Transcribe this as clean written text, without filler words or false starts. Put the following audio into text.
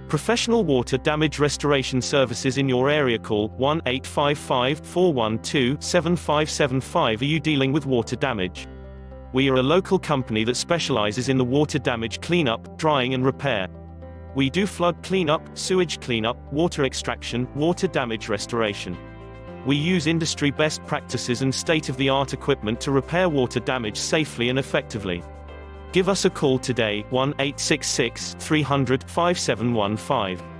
Professional water damage restoration services in your area. Call 1-855-412-7575. Are you dealing with water damage? We are a local company that specializes in the water damage cleanup, drying and repair. We do flood cleanup, sewage cleanup, water extraction, water damage restoration. We use industry best practices and state-of-the-art equipment to repair water damage safely and effectively. Give us a call today, 1-866-300-5715.